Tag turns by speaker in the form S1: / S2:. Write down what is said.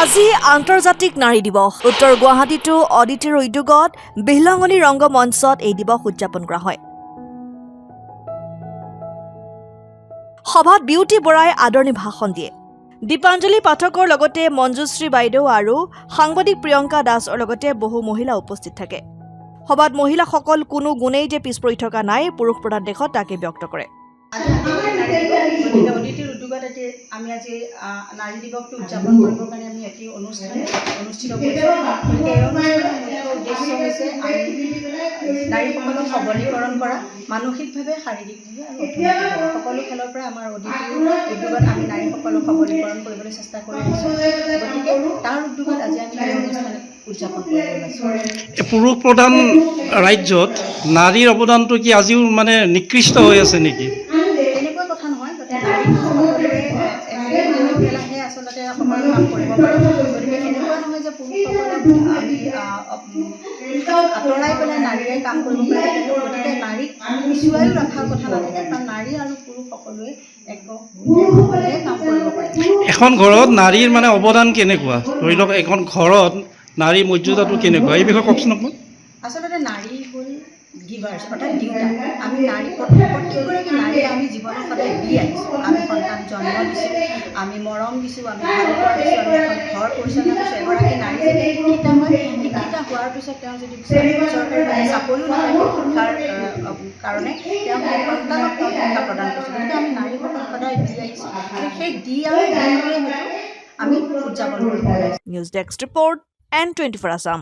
S1: আজি আন্তৰ্জাতিক নাৰী দিৱস। উত্তৰ গুৱাহাটীতো অদিতিৰ উদ্যোগত বিহলঙনি ৰংগমঞ্চত এই দিৱস উদযাপন কৰা হয়। সভাত বিউটি বৰাই আদৰণি ভাষণ দিয়ে। দীপাঞ্জলি পাঠকৰ লগতে মঞ্জুশ্ৰী বাইদেউ আৰু সাংবাদিক প্ৰিয়ংকা দাসৰ লগতে বহু মহিলা উপস্থিত থাকে। সভাত মহিলাসকল কোনো গুণেই যে পিছ পৰি থকা নাই, পুৰুষ প্ৰধান দেশত তাকে ব্যক্ত কৰে।
S2: অদিতিৰ উদ্যোগত আমি আজি নাৰী দিৱসটো উদযাপন কৰিবৰ কাৰণে আমি এটি অনুষ্ঠান অনুষ্ঠিত কৰিছোঁ। গতিকে এই অনুষ্ঠানৰ মুখ্য উদ্দেশ্য হৈছে আমি নাৰীসকলক সবলীকৰণ কৰা, মানসিকভাৱে, শাৰীৰিকভাৱে আৰু অৰ্থনৈতিকভাৱে সকলো ফালৰ পৰা আমাৰ অদিতিৰ উদ্যোগত আমি নাৰীসকলক সবলীকৰণ কৰিবলৈ চেষ্টা কৰি আছোঁ। গতিকে তাৰ উদ্যোগত আজি আমি এই অনুষ্ঠান উদযাপন কৰিব ওলাইছোঁ।
S3: পুৰুষ প্ৰধান ৰাজ্যত নাৰীৰ অৱদানটো কি আজিও মানে নিকৃষ্ট হৈ আছে নেকি?
S2: তেনেকুৱা কথা নহয়। গতিকে নাৰী সকলোৱে একেলাহে আচলতে সকলো কাম কৰিব পাৰে। গতিকে এনেকুৱা নহয় যে পুৰুষসকলক আমি আঁতৰাই পেলাই নাৰীয়ে কাম কৰিব পাৰে। গতিকে নাৰীক পিছুৱাইও ৰখাৰ কথা নাথাকে, কাৰণ নাৰী আৰু পুৰুষ সকলোৱে একেলগে কাম কৰিব পাৰে।
S3: এখন ঘৰত নাৰীৰ মানে অৱদান কেনেকুৱা? ধৰি লওক এখন ঘৰত নাৰীৰ মৰ্যাদাটো কেনেকুৱা, এই বিষয়ে কওকচোন অকণমান।
S2: আচলতে নাৰী হ'ল গিভাৰ্ছ, অৰ্থাৎ দিওঁতা। আমি নাৰী প্ৰত্যেকগৰাকী নাৰীয়ে আমি জীৱনত সদায় দি আহিছোঁ। আমি সন্তান জন্ম দিছোঁ, আমি মৰম দিছোঁ, আমি ভালপোৱা দিছোঁ, আমি এখন ঘৰ পৰিচালনা কৰিছোঁ। এগৰাকী নাৰী যেতিয়া শিক্ষিত হয়, শিক্ষিত হোৱাৰ পিছত তেওঁ যদি চৰকাৰী চাকৰিও নাপায়, শিক্ষাৰ কাৰণে তেওঁ সেই সন্তানক তেওঁ শিক্ষা প্ৰদান কৰিছোঁ। গতিকে আমি নাৰীসকল সদায় দি আহিছোঁ। সেই দি আৰু দিনটোৱে হয়তো আমি উদযাপন কৰিব পাৰিছোঁ।
S1: News desk report, N24 Assam.